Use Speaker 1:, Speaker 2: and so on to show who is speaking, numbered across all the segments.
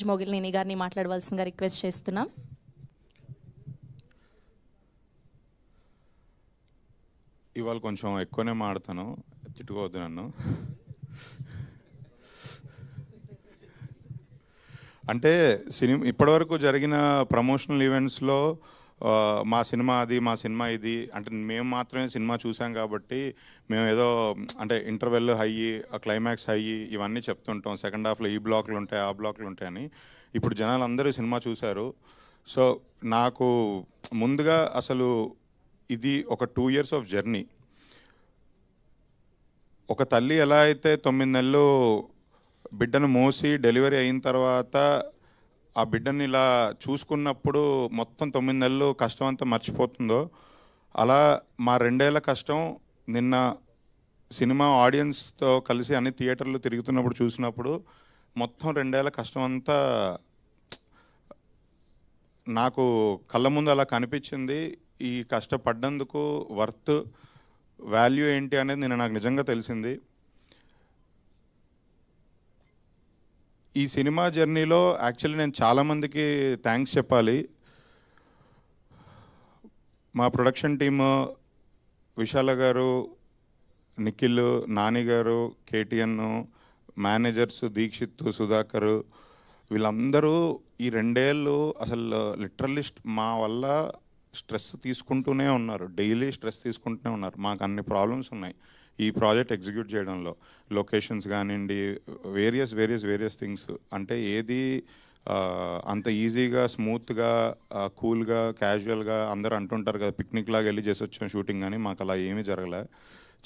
Speaker 1: మోగిలినేని గారిని మాట్లాడవలసిందిగా రిక్వెస్ట్ చేస్తున్నాం.
Speaker 2: ఇవాళ కొంచెం ఎక్కువనే మాడతాను, తిట్టుకోవద్దు నన్ను. అంటే ఇప్పటివరకు జరిగిన ప్రమోషనల్ ఈవెంట్స్లో మా సినిమా అది, మా సినిమా ఇది అంటే మేము మాత్రమే సినిమా చూసాం కాబట్టి మేము ఏదో అంటే ఇంటర్వెల్ హై, క్లైమాక్స్ హై ఇవన్నీ చెప్తుంటాం. సెకండ్ హాఫ్లో ఈ బ్లాక్లు ఉంటాయి, ఆ బ్లాక్లు ఉంటాయని. ఇప్పుడు జనాలు అందరూ సినిమా చూశారు. సో నాకు ముందుగా అసలు ఇది ఒక 2 years ఆఫ్ జర్నీ. ఒక తల్లి ఎలా అయితే 9 నెలలు బిడ్డను మోసి డెలివరీ అయిన తర్వాత ఆ బిడ్డని ఇలా చూసుకున్నప్పుడు మొత్తం 9 నెలలు కష్టం అంతా మర్చిపోతుందో, అలా మా 2 ఏళ్ల కష్టం నిన్న సినిమా ఆడియన్స్తో కలిసి అన్ని థియేటర్లు తిరుగుతున్నప్పుడు చూసినప్పుడు మొత్తం 2 ఏళ్ల కష్టం అంతా నాకు కళ్ళ ముందు అలా కనిపించింది. ఈ కష్టపడ్డందుకు వర్త్ వాల్యూ ఏంటి అనేది నాకు నిజంగా తెలిసింది. ఈ సినిమా జర్నీలో యాక్చువల్లీ నేను చాలామందికి థ్యాంక్స్ చెప్పాలి. మా ప్రొడక్షన్ టీము విశాల గారు, నిఖిల్, నాని గారు, కేటీఎన్, మేనేజర్స్ దీక్షిత్, సుధాకర్, వీళ్ళందరూ ఈ 2 ఏళ్ళు అసలు లిటరల్లీ మా వల్ల స్ట్రెస్ తీసుకుంటూనే ఉన్నారు. డైలీ స్ట్రెస్ తీసుకుంటూనే ఉన్నారు. మాకు అన్ని ప్రాబ్లమ్స్ ఉన్నాయి ఈ ప్రాజెక్ట్ ఎగ్జిక్యూట్ చేయడంలో. లొకేషన్స్ కానివ్వండి, వేరియస్ థింగ్స్. అంటే ఏది అంత ఈజీగా, స్మూత్గా, కూల్గా, క్యాజువల్గా అందరూ అంటుంటారు కదా పిక్నిక్ లాగా వెళ్ళి చేసి వచ్చాం షూటింగ్, అని మాకు అలా ఏమీ జరగలే.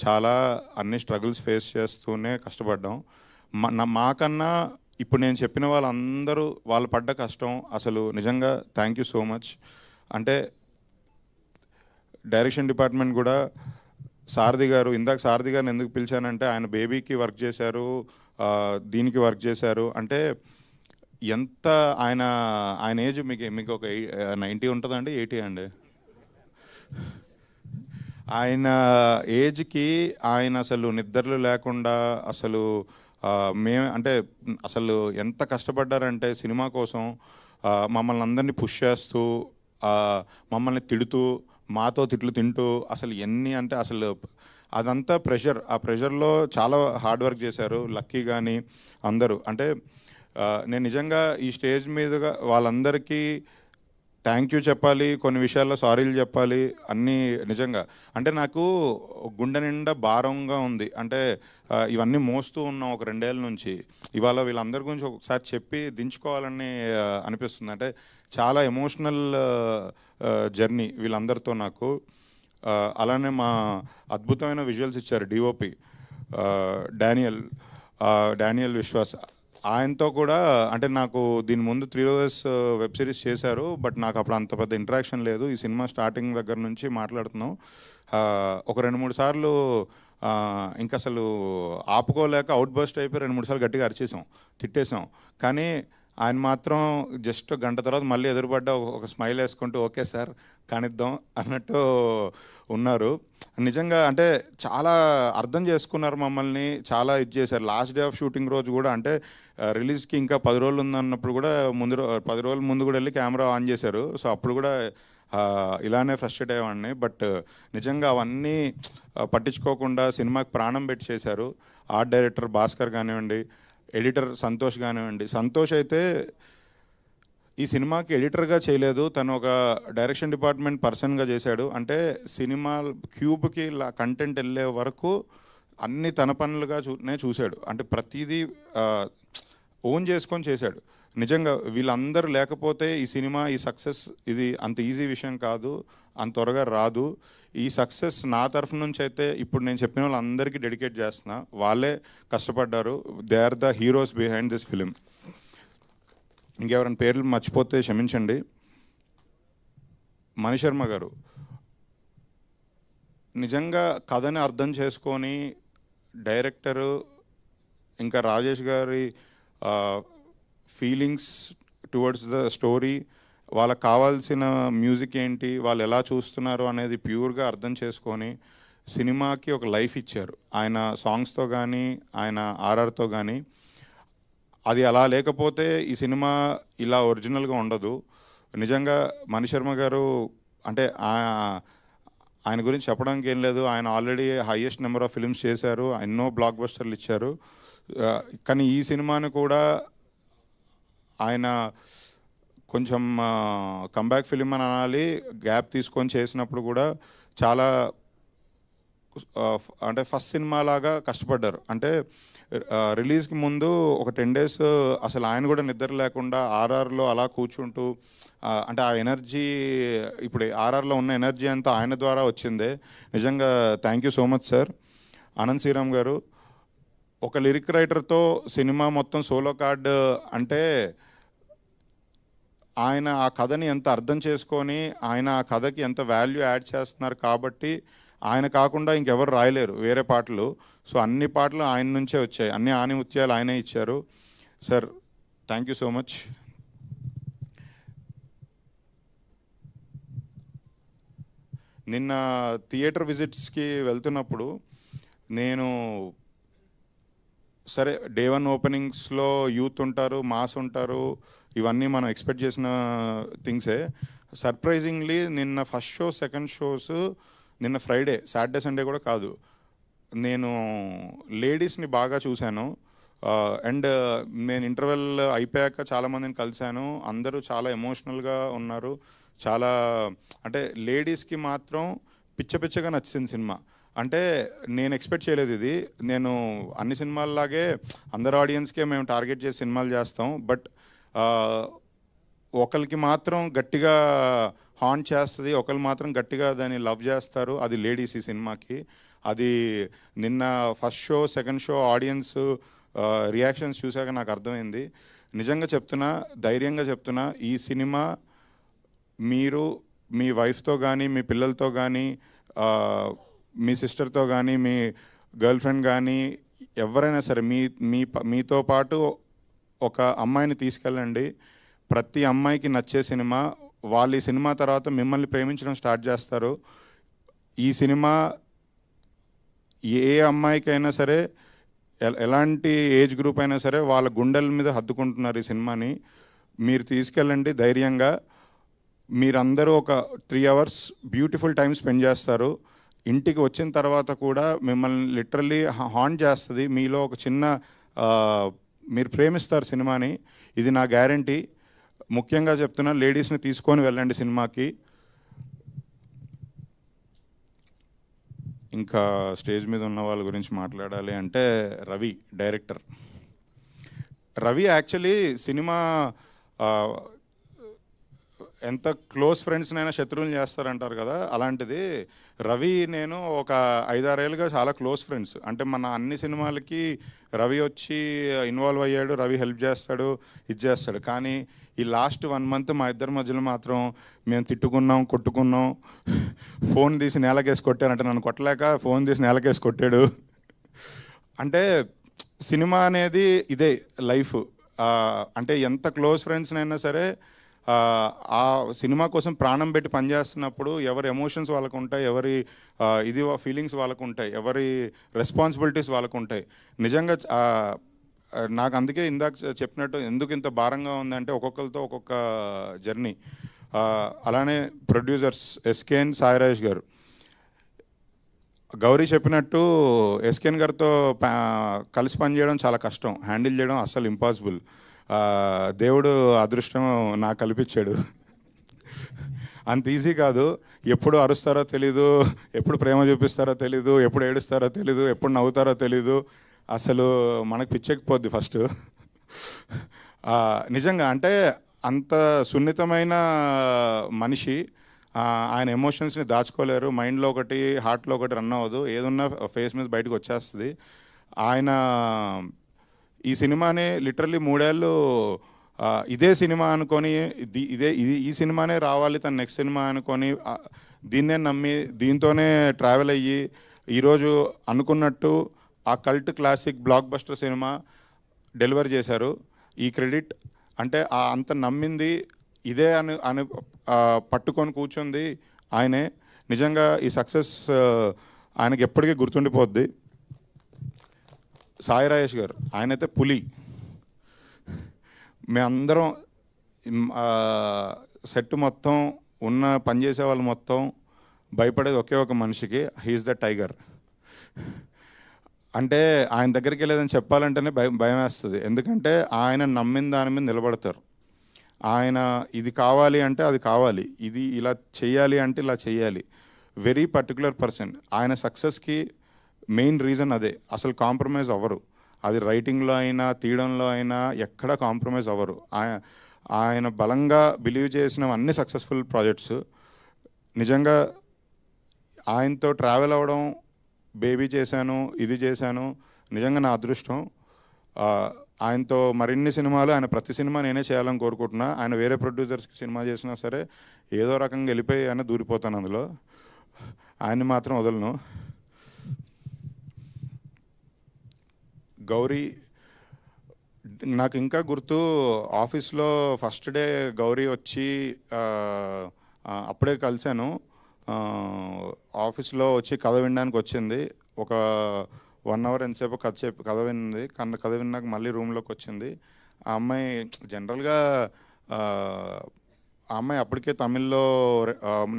Speaker 2: చాలా అన్ని స్ట్రగుల్స్ ఫేస్ చేస్తూనే కష్టపడ్డాం. మాకన్నా ఇప్పుడు నేను చెప్పిన వాళ్ళందరూ వాళ్ళు పడ్డ కష్టం అసలు నిజంగా థ్యాంక్ యూ సో మచ్. అంటే డైరెక్షన్ డిపార్ట్మెంట్ కూడా సారథి గారు, ఇందాక సారథి గారిని ఎందుకు పిలిచానంటే ఆయన బేబీకి వర్క్ చేశారు, దీనికి వర్క్ చేశారు. అంటే ఎంత ఆయన ఏజ్ మీకు ఒక 90 ఉంటుందండి, 80 అండి. ఆయన ఏజ్కి ఆయన అసలు నిద్రలు లేకుండా అసలు అంటే అసలు ఎంత కష్టపడ్డారంటే సినిమా కోసం. మమ్మల్ని అందరినీ పుష్ చేస్తూ, మమ్మల్ని తిడుతూ, మాతో తిట్లు తింటూ, అసలు ఎన్ని అంటే అసలు అదంతా ప్రెషర్. ఆ ప్రెషర్లో చాలా హార్డ్ వర్క్ చేశారు లక్కీ కానీ అందరూ. అంటే నేను నిజంగా ఈ స్టేజ్ మీదుగా వాళ్ళందరికీ థ్యాంక్ యూ చెప్పాలి, కొన్ని విషయాల్లో సారీలు చెప్పాలి, అన్నీ నిజంగా. అంటే నాకు గుండె నిండా భారంగా ఉంది. అంటే ఇవన్నీ మోస్తూ ఉన్నాం ఒక 2 ఏళ్ళ నుంచి. ఇవాళ వీళ్ళందరి గురించి ఒకసారి చెప్పి దించుకోవాలని అనిపిస్తుంది. అంటే చాలా ఎమోషనల్ జర్నీ వీళ్ళందరితో నాకు. అలానే మా అద్భుతమైన విజువల్స్ ఇచ్చారు డిఓపి డానియల్ విశ్వాస్. ఆయనతో కూడా అంటే నాకు దీని ముందు 3 రోజెస్ వెబ్ సిరీస్ చేశారు, బట్ నాకు అప్పుడు అంత పెద్ద ఇంటరాక్షన్ లేదు. ఈ సినిమా స్టార్టింగ్ దగ్గర నుంచి మాట్లాడుతున్నాం. ఒక 2-3 సార్లు ఇంకా అసలు ఆపుకోలేక అవుట్ బస్ట్ అయిపోయి 2-3 సార్లు గట్టిగా అరిచేసాం, తిట్టేసాం. కానీ ఆయన మాత్రం జస్ట్ గంట తర్వాత మళ్ళీ ఎదురుపడ్డ ఒక స్మైల్ వేసుకుంటూ ఓకే సార్ కానిద్దాం అన్నట్టు ఉన్నారు. నిజంగా అంటే చాలా అర్థం చేసుకున్నారు మమ్మల్ని, చాలా ఇది చేశారు. లాస్ట్ డే ఆఫ్ షూటింగ్ రోజు కూడా అంటే రిలీజ్కి ఇంకా 10 రోజులు ఉందన్నప్పుడు కూడా 10 రోజుల ముందు కూడా వెళ్ళి కెమెరా ఆన్ చేశారు. సో అప్పుడు కూడా ఇలానే ఫ్రస్ట్రేట్ అయ్యేవాడిని. బట్ నిజంగా అవన్నీ పట్టించుకోకుండా సినిమాకి ప్రాణం పెట్టి చేశారు. ఆర్ట్ డైరెక్టర్ భాస్కర్ కానివ్వండి, ఎడిటర్ సంతోష్ కానివ్వండి. సంతోష్ అయితే ఈ సినిమాకి ఎడిటర్గా చేయలేదు, తను ఒక డైరెక్షన్ డిపార్ట్మెంట్ పర్సన్గా చేశాడు. అంటే సినిమా క్యూబ్కి కంటెంట్ వెళ్ళే వరకు అన్ని తన పనులుగా చూశాడు. అంటే ప్రతిదీ ఓన్ చేసుకొని చేశాడు. నిజంగా వీళ్ళందరూ లేకపోతే ఈ సినిమా, ఈ సక్సెస్ ఇది అంత ఈజీ విషయం కాదు, అంత త్వరగా రాదు. ఈ సక్సెస్ నా తరఫు నుంచి అయితే ఇప్పుడు నేను చెప్పిన వాళ్ళందరికీ డెడికేట్ చేస్తున్నా. వాళ్ళే కష్టపడ్డారు. They are the heroes behind this film. ఇంకెవరైనా పేర్లు మర్చిపోతే క్షమించండి. మణిశర్మ గారు నిజంగా కథని అర్థం చేసుకొని, డైరెక్టరు ఇంకా రాజేష్ గారి ఫీలింగ్స్ టువర్డ్స్ ద స్టోరీ, వాళ్ళకి కావాల్సిన మ్యూజిక్ ఏంటి, వాళ్ళు ఎలా చూస్తున్నారు అనేది ప్యూర్గా అర్థం చేసుకొని సినిమాకి ఒక లైఫ్ ఇచ్చారు. ఆయన సాంగ్స్తో కానీ, ఆయన ఆర్ఆర్తో కానీ. అది అలా లేకపోతే ఈ సినిమా ఇలా ఒరిజినల్గా ఉండదు. నిజంగా మణిశర్మ గారు అంటే ఆయన గురించి చెప్పడానికి ఏం లేదు. ఆయన already highest number of films చేశారు, ఎన్నో బ్లాక్ బస్టర్లు ఇచ్చారు. కానీ ఈ సినిమాని కూడా ఆయన కొంచెం కంబ్యాక్ ఫిలిం అని అనాలి, గ్యాప్ తీసుకొని చేసినప్పుడు కూడా చాలా అంటే ఫస్ట్ సినిమా లాగా కష్టపడ్డారు. అంటే రిలీజ్కి ముందు ఒక 10 days అసలు ఆయన కూడా నిద్ర లేకుండా ఆర్ఆర్లో అలా కూర్చుంటూ అంటే ఆ ఎనర్జీ, ఇప్పుడు ఆర్ఆర్లో ఉన్న ఎనర్జీ అంతా ఆయన ద్వారా వచ్చిందే. నిజంగా thank you so much sir. Anant Sriram గారు ఒక లిరిక్ రైటర్తో సినిమా మొత్తం సోలో కార్డ్ అంటే ఆయన ఆ కథని ఎంత అర్థం చేసుకొని ఆయన ఆ కథకి ఎంత వాల్యూ యాడ్ చేస్తున్నారు కాబట్టి ఆయన కాకుండా ఇంకెవరు రాయలేరు వేరే పాటలు. సో అన్ని పాటలు ఆయన నుంచే వచ్చాయి, అన్ని ఆనిముత్యాలు ఆయనే ఇచ్చారు. Sir thank you so much. నిన్న థియేటర్ విజిట్స్కి వెళ్తున్నప్పుడు నేను సరే డే 1 ఓపెనింగ్స్లో యూత్ ఉంటారు, మాస్ ఉంటారు, ఇవన్నీ మనం ఎక్స్పెక్ట్ చేసిన థింగ్సే. సర్ప్రైజింగ్లీ నిన్న ఫస్ట్ షో, సెకండ్ షోస్ నిన్న ఫ్రైడే, సాటర్డే సండే కూడా కాదు, నేను లేడీస్ని బాగా చూశాను. అండ్ నేను ఇంటర్వెల్ అయిపోయాక చాలామందిని కలిశాను, అందరూ చాలా ఎమోషనల్గా ఉన్నారు. చాలా అంటే లేడీస్కి మాత్రం పిచ్చగా నచ్చింది సినిమా. అంటే నేను ఎక్స్పెక్ట్ చేయలేదు ఇది. నేను అన్ని సినిమాల్లాగే అందరు ఆడియన్స్కే మేము టార్గెట్ చేసి సినిమాలు చేస్తాం, బట్ ఒకరికి మాత్రం గట్టిగా హాంట్ చేస్తుంది, ఒకరు మాత్రం గట్టిగా దాన్ని లవ్ చేస్తారు, అది లేడీస్ ఈ సినిమాకి. అది నిన్న first show, second show audience reactions చూశాక నాకు అర్థమైంది. నిజంగా చెప్తున్నా, ధైర్యంగా చెప్తున్నా, ఈ సినిమా మీరు మీ వైఫ్తో కానీ, మీ పిల్లలతో కానీ, మీ సిస్టర్తో కానీ, మీ గర్ల్ ఫ్రెండ్ కానీ, ఎవరైనా సరే మీతో పాటు ఒక అమ్మాయిని తీసుకెళ్ళండి. ప్రతి అమ్మాయికి నచ్చే సినిమా. వాళ్ళు ఈ సినిమా తర్వాత మిమ్మల్ని ప్రేమించడం స్టార్ట్ చేస్తారు. ఈ సినిమా ఏ అమ్మాయికైనా సరే, ఎలాంటి ఏజ్ గ్రూప్ అయినా సరే వాళ్ళ గుండెల మీద హద్దుకుంటున్నారు ఈ సినిమాని. మీరు తీసుకెళ్ళండి ధైర్యంగా. మీరందరూ ఒక 3 hours బ్యూటిఫుల్ టైం స్పెండ్ చేస్తారు. ఇంటికి వచ్చిన తర్వాత కూడా మిమ్మల్ని లిటరల్లీ హాంట్ చేస్తుంది. మీలో ఒక చిన్న మీరు ప్రేమిస్తారు సినిమాని, ఇది నా గ్యారంటీ. ముఖ్యంగా చెప్తున్నా, లేడీస్ని తీసుకొని వెళ్ళండి సినిమాకి. ఇంకా స్టేజ్ మీద ఉన్న వాళ్ళ గురించి మాట్లాడాలి అంటే Ravi director. Ravi actually cinema ఎంత క్లోజ్ ఫ్రెండ్స్నైనా శత్రువులు చేస్తారంటారు కదా, అలాంటిది రవి నేను ఒక 5-6 ఏళ్ళుగా చాలా క్లోజ్ ఫ్రెండ్స్. అంటే మన అన్ని సినిమాలకి రవి వచ్చి ఇన్వాల్వ్ అయ్యాడు, రవి హెల్ప్ చేస్తాడు, ఇది చేస్తాడు. కానీ ఈ లాస్ట్ 1 month మా ఇద్దరి మధ్యలో మాత్రం మేము తిట్టుకున్నాం, కొట్టుకున్నాం. ఫోన్ తీసి నేలకేసి కొట్టానంటే నన్ను కొట్టలేక ఫోన్ తీసి నేలకేసి కొట్టాడు. అంటే సినిమా అనేది ఇదే లైఫ్. అంటే ఎంత క్లోజ్ ఫ్రెండ్స్నైనా సరే ఆ సినిమా కోసం ప్రాణం పెట్టి పనిచేస్తున్నప్పుడు ఎవరి ఎమోషన్స్ వాళ్ళకు ఉంటాయి, ఎవరి ఇది ఫీలింగ్స్ వాళ్ళకు ఉంటాయి, ఎవరి రెస్పాన్సిబిలిటీస్ వాళ్ళకు ఉంటాయి. నిజంగా నాకు అందుకే ఇందాక చెప్పినట్టు ఎందుకు ఇంత భారంగా ఉందంటే ఒక్కొక్కరితో ఒక్కొక్క జర్నీ. అలానే ప్రొడ్యూసర్స్ ఎస్కేఎన్ సాయిరాజ్ గారు, గౌరీ చెప్పినట్టు ఎస్కేఎన్ గారితో కలిసి పనిచేయడం చాలా కష్టం, హ్యాండిల్ చేయడం అస్సలు ఇంపాసిబుల్. దేవుడు అదృష్టం నాకు కల్పించాడు. అంత ఈజీ కాదు. ఎప్పుడు అరుస్తారో తెలీదు, ఎప్పుడు ప్రేమ చూపిస్తారో తెలీదు, ఎప్పుడు ఏడుస్తారో తెలీదు, ఎప్పుడు నవ్వుతారో తెలీదు. అసలు మనకు పిచ్చెక్కిపోద్ది ఫస్ట్. నిజంగా అంటే అంత సున్నితమైన మనిషి. ఆయన ఎమోషన్స్ని దాచుకోలేరు. మైండ్లో ఒకటి, హార్ట్లో ఒకటి రన్ అవ్వదు, ఏదున్నా ఫేస్ మీద బయటకు వచ్చేస్తుంది. ఆయన ఈ సినిమాని లిటరల్లీ 3 ఏళ్ళు ఇదే సినిమా అనుకొని, ఈ సినిమానే రావాలి తన నెక్స్ట్ సినిమా అనుకొని దీన్నే నమ్మి దీంతోనే ట్రావెల్ అయ్యి ఈరోజు అనుకున్నట్టు ఆ cult classic block buster cinema deliver చేశారు. ఈ క్రెడిట్ అంటే అంత నమ్మింది ఇదే అని పట్టుకొని కూర్చుంది ఆయనే. నిజంగా ఈ సక్సెస్ ఆయనకి ఎప్పటికీ గుర్తుండిపోద్ది. సాయి రాజేష్ గారు, ఆయనైతే పులి. మేమందరం సెట్ మొత్తం ఉన్న పనిచేసే వాళ్ళు మొత్తం భయపడేది ఒకే ఒక మనిషికి, హీఈస్ ద టైగర్. అంటే ఆయన దగ్గరికి వెళ్ళేదని చెప్పాలంటేనే భయం వేస్తుంది. ఎందుకంటే ఆయన నమ్మిన దాని మీద నిలబడతారు. ఆయన ఇది కావాలి అంటే అది కావాలి, ఇది ఇలా చేయాలి అంటే ఇలా చేయాలి. Very particular person. ఆయన సక్సెస్కి మెయిన్ రీజన్ అదే. అసలు కాంప్రమైజ్ అవ్వరు. అది రైటింగ్లో అయినా తీయడంలో అయినా ఎక్కడా కాంప్రమైజ్ అవ్వరు. ఆయన బలంగా బిలీవ్ చేసిన అన్ని సక్సెస్ఫుల్ ప్రాజెక్ట్స్. నిజంగా ఆయనతో ట్రావెల్ అవ్వడం, బేబీ చేశాను, ఇది చేశాను, నిజంగా నా అదృష్టం. ఆయనతో మరిన్ని సినిమాలు, ఆయన ప్రతి సినిమా నేనే చేయాలని కోరుకుంటున్నా. ఆయన వేరే ప్రొడ్యూసర్స్కి సినిమా చేసినా సరే ఏదో రకంగా వెళ్ళిపోయి ఆయన దూరిపోతాను అందులో. ఆయన్ని మాత్రం వదలను. గౌరీ నాకు ఇంకా గుర్తు, ఆఫీస్లో ఫస్ట్ డే గౌరీ వచ్చి అప్పుడే కలిశాను. ఆఫీస్లో వచ్చి కథ వినడానికి వచ్చింది. ఒక 1 hour ఎంతసేపు కథ విన్నది. కథ విన్నాక మళ్ళీ రూమ్లోకి వచ్చింది. ఆ అమ్మాయి జనరల్గా ఆ అమ్మాయి అప్పటికే తమిళ్లో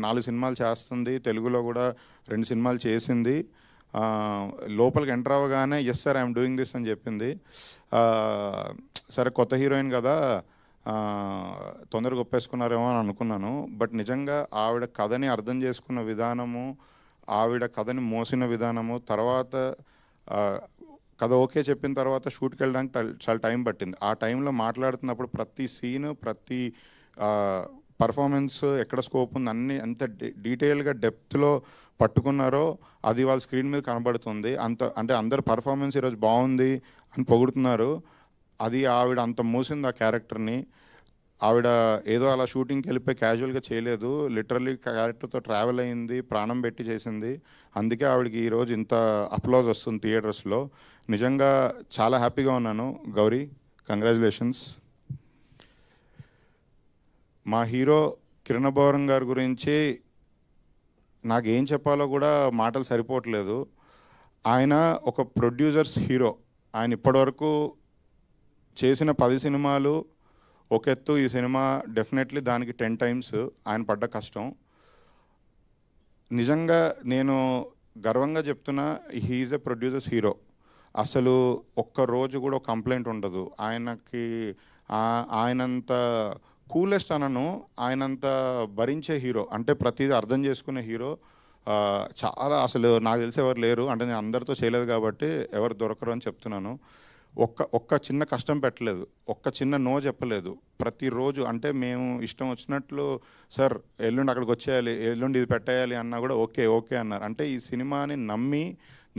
Speaker 2: 4 సినిమాలు చేస్తుంది, తెలుగులో కూడా 2 సినిమాలు చేసింది. లోపలికి ఎంటర్ అవ్వగానే yes sir I'm doing this అని చెప్పింది. సరే కొత్త హీరోయిన్ కదా, తొందరగా ఒప్పేసుకున్నారేమో అని అనుకున్నాను. బట్ నిజంగా ఆవిడ కథని అర్థం చేసుకున్న విధానము, ఆవిడ కథని మోసిన విధానము, తర్వాత కథ ఓకే చెప్పిన తర్వాత షూట్కి వెళ్ళడానికి చాలా టైం పట్టింది. ఆ టైంలో మాట్లాడుతున్నప్పుడు ప్రతి సీను, ప్రతి పర్ఫార్మెన్స్, ఎక్కడ స్కోప్ ఉంది అన్నీ ఎంత డీటెయిల్గా డెప్త్లో పట్టుకున్నారో అది వాళ్ళ స్క్రీన్ మీద కనబడుతుంది. అంటే అందరు పర్ఫార్మెన్స్ ఈరోజు బాగుంది అని పొగుడుతున్నారు. అది ఆవిడ అంత మోసింది ఆ క్యారెక్టర్ని. ఆవిడ ఏదో అలా షూటింగ్కి వెళ్ళిపోయి క్యాజువల్గా చేయలేదు, లిటరల్లీ క్యారెక్టర్తో ట్రావెల్ అయింది, ప్రాణం పెట్టి చేసింది. అందుకే ఆవిడకి ఈరోజు ఇంత అప్లాజ్ వస్తుంది థియేటర్స్లో. నిజంగా చాలా హ్యాపీగా ఉన్నాను. గౌరీ, కంగ్రాచులేషన్స్. మా హీరో కిరణ్ అబ్బవరం గారి గురించి నాకు ఏం చెప్పాలో కూడా మాటలు సరిపోవట్లేదు. ఆయన ఒక ప్రొడ్యూసర్స్ హీరో. ఆయన ఇప్పటివరకు చేసిన 10 సినిమాలు ఒక ఎత్తు, ఈ సినిమా డెఫినెట్లీ దానికి 10 times ఆయన పడ్డ కష్టం. నిజంగా నేను గర్వంగా చెప్తున్నా, హీఈస్ ఎ ప్రొడ్యూసర్స్ హీరో. అసలు ఒక్కరోజు కూడా కంప్లైంట్ ఉండదు ఆయనకి. ఆయనంత కూలెస్ట్ అనను, ఆయనంత భరించే హీరో, అంటే ప్రతిదీ అర్థం చేసుకునే హీరో చాలా. అసలు నాకు తెలిసి ఎవరు లేరు. అంటే నేను అందరితో చేయలేదు కాబట్టి ఎవరు దొరకరు అని చెప్తున్నాను. ఒక్క చిన్న కష్టం పెట్టలేదు, ఒక్క చిన్న నో చెప్పలేదు. ప్రతిరోజు అంటే మేము ఇష్టం వచ్చినట్లు సార్ ఎల్లుండి అక్కడికి వచ్చేయాలి, ఎల్లుండి ఇది పెట్టేయాలి అన్నా కూడా ఓకే ఓకే అన్నారు. అంటే ఈ సినిమాని నమ్మి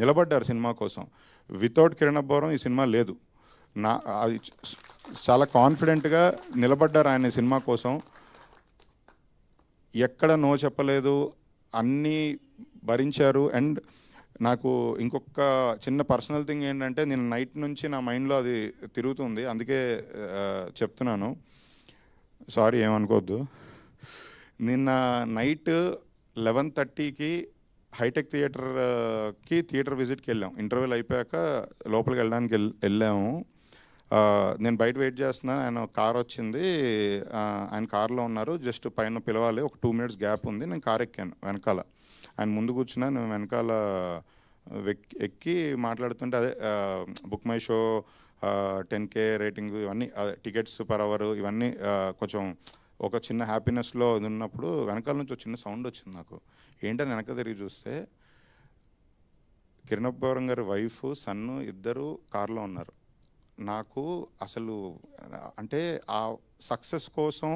Speaker 2: నిలబడ్డారు సినిమా కోసం. వితౌట్ కిరణ్ అబ్బవరం ఈ సినిమా లేదు. అది చాలా కాన్ఫిడెంట్గా నిలబడ్డారు ఆయన సినిమా కోసం. ఎక్కడ నో చెప్పలేదు, అన్నీ భరించారు. అండ్ నాకు ఇంకొక చిన్న పర్సనల్ థింగ్ ఏంటంటే, నేను నైట్ నుంచి నా మైండ్లో అది తిరుగుతుంది, అందుకే చెప్తున్నాను, సారీ ఏమనుకోవద్దు. నిన్న నైట్ 11:30కి హైటెక్ థియేటర్ విజిట్కి వెళ్ళాం. ఇంటర్వ్యూలు అయిపోయాక లోపలికి వెళ్ళడానికి వెళ్ళాము. నేను బయట వెయిట్ చేస్తున్నాను, ఆయన కార్ వచ్చింది, ఆయన కార్లో ఉన్నారు. జస్ట్ పైన పిలవాలి, ఒక 2 minutes గ్యాప్ ఉంది. నేను కార్ ఎక్కాను వెనకాల, ఆయన ముందు కూర్చున్నా, నేను వెనకాల ఎక్కి మాట్లాడుతుంటే అదే book my show 10K rating, ఇవన్నీ టికెట్స్ పర్ అవర్, ఇవన్నీ కొంచెం ఒక చిన్న హ్యాపీనెస్లో ఉన్నప్పుడు వెనకాల నుంచి ఒక చిన్న సౌండ్ వచ్చింది నాకు. ఏంటని వెనక తిరిగి చూస్తే కిరణ్ అబ్బవరం గారి వైఫ్, సన్ను ఇద్దరు కార్లో ఉన్నారు. నాకు అసలు అంటే ఆ సక్సెస్ కోసం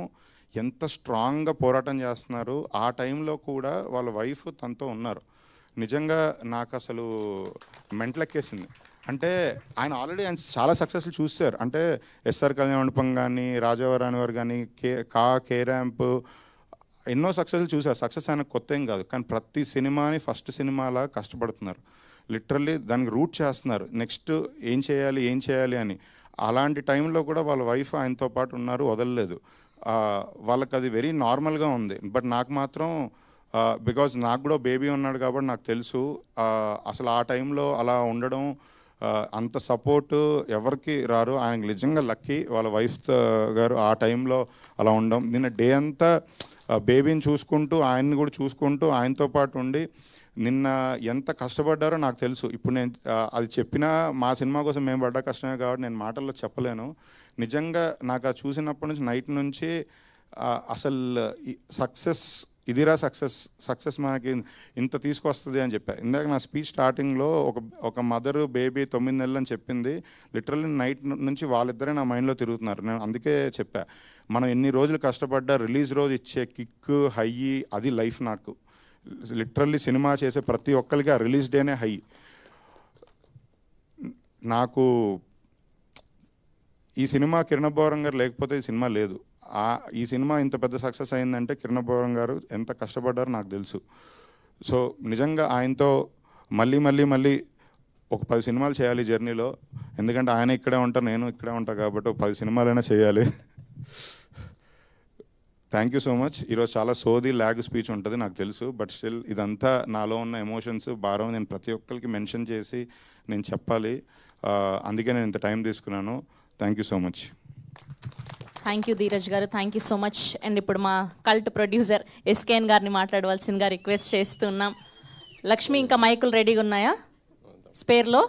Speaker 2: ఎంత స్ట్రాంగ్గా పోరాటం చేస్తున్నారు. ఆ టైంలో కూడా వాళ్ళ వైఫ్ తనతో ఉన్నారు. నిజంగా నాకు అసలు మెంటలెక్కేసింది. అంటే ఆయన ఆల్రెడీ ఆయన చాలా సక్సెస్లు చూశారు. అంటే ఎస్ఆర్ కళ్యాణ మండపం కానీ, రాజావరాని వారు కానీ, కే ర్యాంప్, ఎన్నో సక్సెస్లు చూశారు. సక్సెస్ ఆయనకు కొత్త ఏం కాదు, కానీ ప్రతి సినిమాని ఫస్ట్ సినిమాలా కష్టపడుతున్నారు. లిటరల్లీ దానికి రూట్ చేస్తున్నారు, నెక్స్ట్ ఏం చేయాలి అని. అలాంటి టైంలో కూడా వాళ్ళ వైఫ్ ఆయనతో పాటు ఉన్నారు, వదలలేదు. వాళ్ళకి అది వెరీ నార్మల్గా ఉంది. బట్ నాకు మాత్రం బికాజ్ నాకు కూడా బేబీ ఉన్నాడు కాబట్టి నాకు తెలుసు అసలు ఆ టైంలో అలా ఉండడం అంత సపోర్టు ఎవరికి రారు. ఆయనకి నిజంగా లక్కీ వాళ్ళ వైఫ్ గారు ఆ టైంలో అలా ఉండడం. నిన్న డే అంతా బేబీని చూసుకుంటూ ఆయన్ని కూడా చూసుకుంటూ ఆయనతో పాటు ఉండి నిన్న ఎంత కష్టపడ్డారో నాకు తెలుసు. ఇప్పుడు నేను అది చెప్పినా మా సినిమా కోసం మేము పడ్డ కష్టమే కాబట్టి నేను మాటల్లో చెప్పలేను. నిజంగా నాకు అది చూసినప్పటి నుంచి నైట్ నుంచి అసలు సక్సెస్ ఇదిరా సక్సెస్ మనకి ఇంత తీసుకొస్తుంది అని చెప్పా. ఇందాక నా స్పీచ్ స్టార్టింగ్లో ఒక మదరు బేబీ 9 నెలలు అని చెప్పింది. లిటరల్లీ నైట్ నుంచి వాళ్ళిద్దరే నా మైండ్లో తిరుగుతున్నారు. నేను అందుకే చెప్పా, మనం ఎన్ని రోజులు కష్టపడ్డా రిలీజ్ రోజు ఇచ్చే కిక్ హై అది లైఫ్. నాకు లిటరల్లీ సినిమా చేసే ప్రతి ఒక్కరికి ఆ రిలీజ్ డేనే హై. నాకు ఈ సినిమా కిరణ్ అబ్బవరం గారు లేకపోతే ఈ సినిమా లేదు. ఈ సినిమా ఇంత పెద్ద సక్సెస్ అయిందంటే కిరణ్ అబ్బవరం గారు ఎంత కష్టపడ్డారో నాకు తెలుసు. సో నిజంగా ఆయనతో మళ్ళీ ఒక 10 సినిమాలు చేయాలి జర్నీలో. ఎందుకంటే ఆయన ఇక్కడే ఉంటారు, నేను ఇక్కడే ఉంటాను కాబట్టి ఒక 10 సినిమాలైనా చేయాలి. Thank you so much. ఈరోజు చాలా సోది ల్యాగ్ స్పీచ్ ఉంటుంది నాకు తెలుసు, బట్ స్టిల్ ఇదంతా నాలో ఉన్న ఎమోషన్స్ భారం నేను ప్రతి ఒక్కరికి మెన్షన్ చేసి నేను చెప్పాలి. అందుకే నేను ఇంత టైం తీసుకున్నాను. Thank you so much.
Speaker 1: Thank you Dheeraj గారు, thank you so much. And ఇప్పుడు మా కల్ట్ ప్రొడ్యూసర్ ఎస్కేఎన్ గారిని మాట్లాడవలసిందిగా రిక్వెస్ట్ చేస్తున్నాం. లక్ష్మి, ఇంకా మైకులు రెడీగా ఉన్నాయా స్పేర్లో?